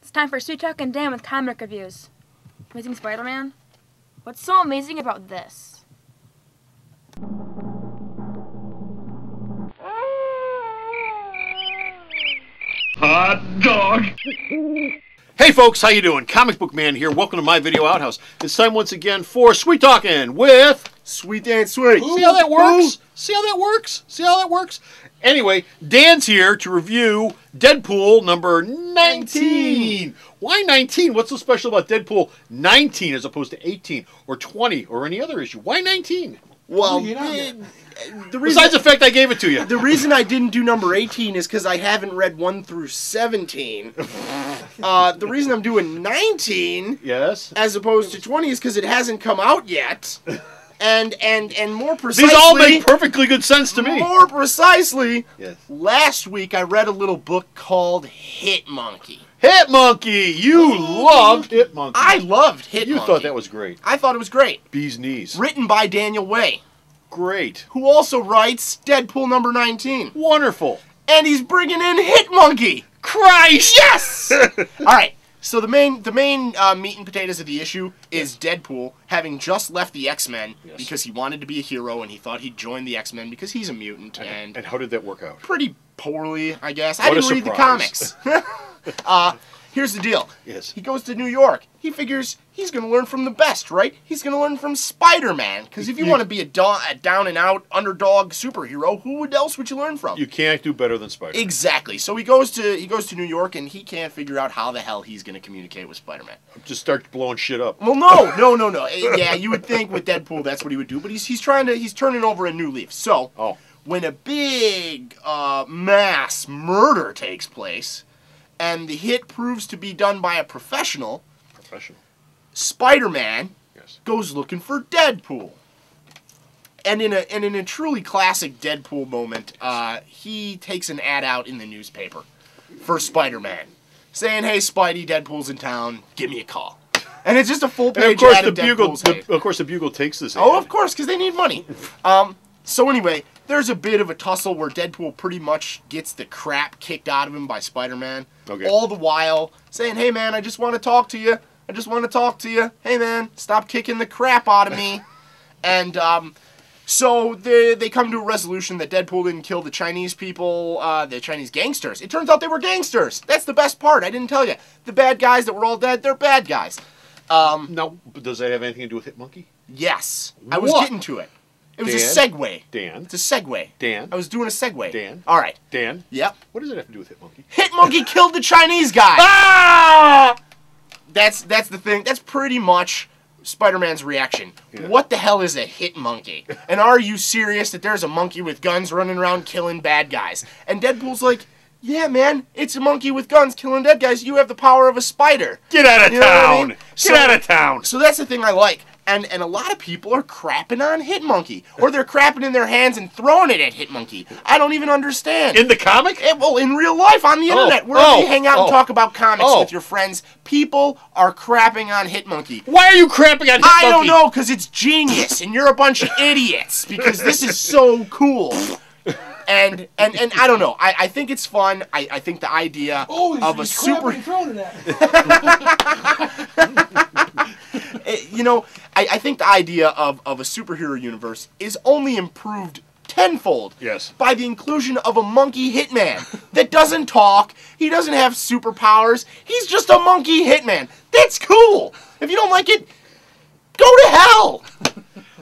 It's time for Sweet Talk and Dan with comic reviews. Amazing Spider-Man? What's so amazing about this? Hot dog! Hey folks, how you doing? Comic Book Man here. Welcome to my video outhouse. It's time once again for Sweet Talking with Sweet Dan Sweet. See how that works? See how that works? See how that works? Anyway, Dan's here to review Deadpool number 19. Why 19? What's so special about Deadpool 19 as opposed to 18 or 20 or any other issue? Why 19? Well, Besides the fact I gave it to you. The reason I didn't do number 18 is because I haven't read 1 through 17. The reason I'm doing 19 Yes. as opposed to 20 is because it hasn't come out yet. And more precisely... These all make perfectly good sense to me. More precisely, yes. Last week I read a little book called Hit Monkey. Hit Monkey! You loved Hit Monkey. I loved Hit Monkey. You thought that was great. I thought it was great. Bee's knees. Written by Daniel Way. Great. Who also writes Deadpool number 19. Wonderful. And he's bringing in Hit Monkey. Christ! Yes! All right. So the main meat and potatoes of the issue is Deadpool having just left the X-Men because he wanted to be a hero and he thought he'd join the X-Men because he's a mutant. And how did that work out? Pretty poorly, I guess. What I didn't read the comics. Here's the deal. Yes. He goes to New York. He figures he's going to learn from the best, right? He's going to learn from Spider-Man. Because if you want to be a down-and-out underdog superhero, who else would you learn from? You can't do better than Spider-Man. Exactly. So he goes to New York, and he can't figure out how the hell he's going to communicate with Spider-Man. Just start blowing shit up. Well, no. Yeah, you would think with Deadpool that's what he would do, but he's turning over a new leaf. So when a big mass murder takes place, and the hit proves to be done by a professional, Spider-Man goes looking for Deadpool. And in a truly classic Deadpool moment, he takes an ad out in the newspaper for Spider-Man, saying, "Hey, Spidey, Deadpool's in town. Give me a call." And it's just a full-page ad of Deadpool's hate. Of course, the Bugle takes this ad. Oh, of course, because they need money. So anyway, there's a bit of a tussle where Deadpool pretty much gets the crap kicked out of him by Spider-Man. Okay. All the while saying, "Hey, man, I just want to talk to you. I just want to talk to you. Hey, man, stop kicking the crap out of me." And so they come to a resolution that Deadpool didn't kill the Chinese people, the Chinese gangsters. It turns out they were gangsters. That's the best part. I didn't tell you. The bad guys that were all dead, they're bad guys. Now, does that have anything to do with Hit Monkey? Yes. I was getting to it. It was a segue. Dan. It's a segue. Dan. I was doing a segue. Dan. All right. Dan. Yep. What does it have to do with Hit Monkey? Hit Monkey killed the Chinese guy. Ah! That's the thing. That's pretty much Spider-Man's reaction. Yeah. What the hell is a hit monkey? And are you serious that there's a monkey with guns running around killing bad guys? And Deadpool's like, "Yeah, man, it's a monkey with guns killing dead guys. You have the power of a spider. Get out of town. Get out of town." So that's the thing I like. And a lot of people are crapping on Hit Monkey. Or they're crapping in their hands and throwing it at Hit Monkey. I don't even understand. In the comic? Well, in real life, on the internet. Wherever you hang out and talk about comics with your friends, people are crapping on Hit Monkey. Why are you crapping on Hit Monkey? I don't know, because it's genius, and you're a bunch of idiots, because this is so cool. And I don't know. I think it's fun. I think the idea of a super... You know, I think the idea of a superhero universe is only improved tenfold by the inclusion of a monkey hitman that doesn't talk. He doesn't have superpowers. He's just a monkey hitman. That's cool. If you don't like it, go to hell.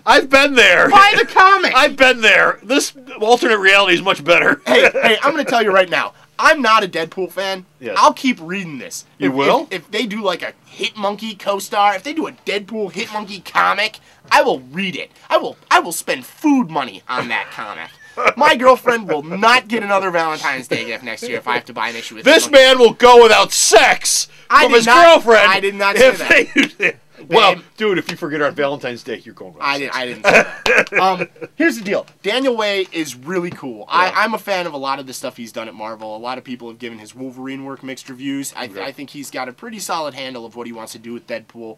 I've been there. Buy the comic. I've been there. This alternate reality is much better. Hey, I'm going to tell you right now. I'm not a Deadpool fan. Yes. I'll keep reading this. You will? If they do like a Hit Monkey co-star, if they do a Deadpool Hit Monkey comic, I will read it. I will spend food money on that comic. My girlfriend will not get another Valentine's Day gift next year if I have to buy an issue with this man will go without sex from his girlfriend. I did not say that. Well, dude, if you forget her on Valentine's Day, you're going without sex. I didn't say that. Here's the deal. Daniel Way is really cool. Yeah. I'm a fan of a lot of the stuff he's done at Marvel. A lot of people have given his Wolverine work mixed reviews. I think he's got a pretty solid handle of what he wants to do with Deadpool.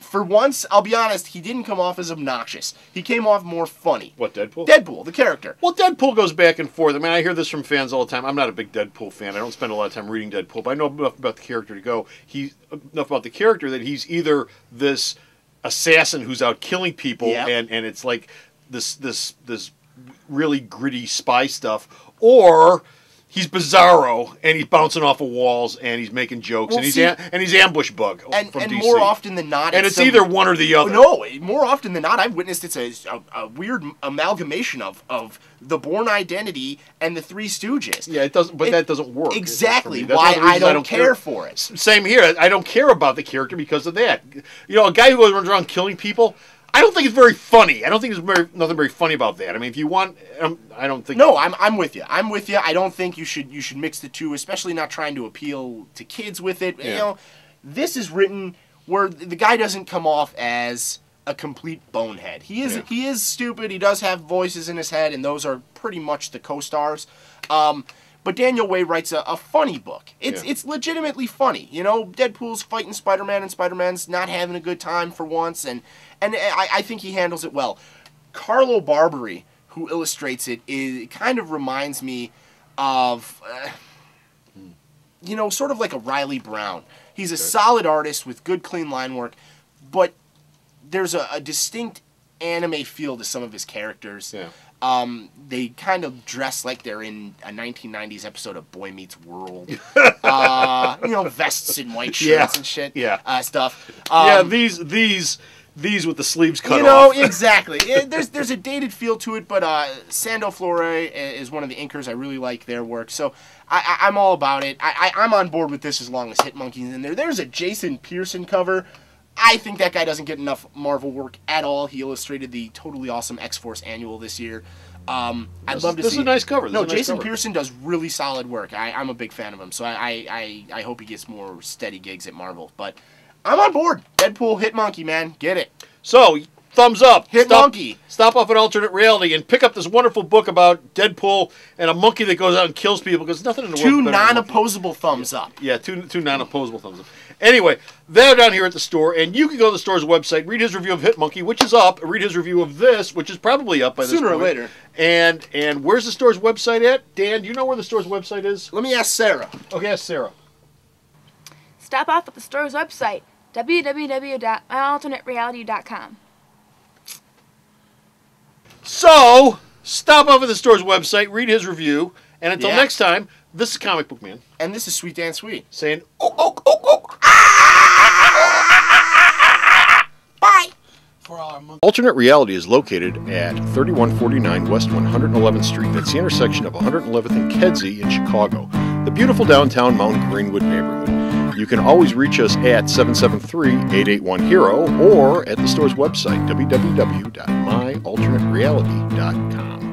for once, I'll be honest, he didn't come off as obnoxious. He came off more funny. What, Deadpool? Deadpool, the character. Well, Deadpool goes back and forth. I mean, I hear this from fans all the time. I'm not a big Deadpool fan. I don't spend a lot of time reading Deadpool, but I know enough about the character to go. Enough about the character that he's either this assassin who's out killing people, and it's like this really gritty spy stuff, or he's Bizarro and he's bouncing off of walls and he's making jokes, and he's Ambush Bug from DC. More often than not, it's either one or the other. No, more often than not, I've witnessed it's a weird amalgamation of the Bourne Identity and the Three Stooges. Yeah, it doesn't, but that doesn't work. Exactly why I don't care for it. Same here. I don't care about the character because of that. You know, a guy who runs around killing people, I don't think it's very funny. I don't think there's nothing very funny about that. I mean, if you want, I don't think. No, I'm with you. I'm with you. I don't think you should mix the two, especially not trying to appeal to kids with it. Yeah. You know, this is written where the guy doesn't come off as a complete bonehead. He is stupid. He does have voices in his head, and those are pretty much the co-stars. But Daniel Way writes a funny book. It's legitimately funny. You know, Deadpool's fighting Spider-Man, and Spider-Man's not having a good time for once, and I think he handles it well. Carlo Barberi, who illustrates it, kind of reminds me of, you know, sort of like a Riley Brown. He's a solid artist with good, clean line work, but there's a distinct anime feel to some of his characters. Yeah. They kind of dress like they're in a 1990s episode of Boy Meets World. You know, vests and white shirts and shit. Stuff. These with the sleeves cut off. You know, exactly. There's a dated feel to it, but Sando Flore is one of the inkers. I really like their work, so I'm all about it. I'm on board with this as long as Hitmonkey's in there. There's a Jason Pearson cover. I think that guy doesn't get enough Marvel work at all. He illustrated the totally awesome X-Force Annual this year. I'd love to see. This is a nice cover. Jason Pearson does really solid work. I'm a big fan of him, so I hope he gets more steady gigs at Marvel. But I'm on board. Deadpool, Hitmonkey, man. Get it. So, thumbs up. Hitmonkey. Stop off at Alternate Reality and pick up this wonderful book about Deadpool and a monkey that goes out and kills people, because nothing in the world. Two non-opposable thumbs up. Yeah, two non-opposable thumbs up. Anyway, they're down here at the store, and you can go to the store's website, read his review of Hitmonkey, which is up, read his review of this, which is probably up by this point. Sooner or later. And where's the store's website at? Dan, do you know where the store's website is? Let me ask Sarah. Okay, ask Sarah. Stop off at the store's website, www.myalternatereality.com. So, stop off at the store's website, read his review, and until next time, this is Comic Book Man. And this is Sweet Dan Sweet. Saying, Bye! Alternate Reality is located at 3149 West 111th Street. That's the intersection of 111th and Kedzie in Chicago, the beautiful downtown Mount Greenwood neighborhood. You can always reach us at 773-881-HERO or at the store's website, www.myalternatereality.com.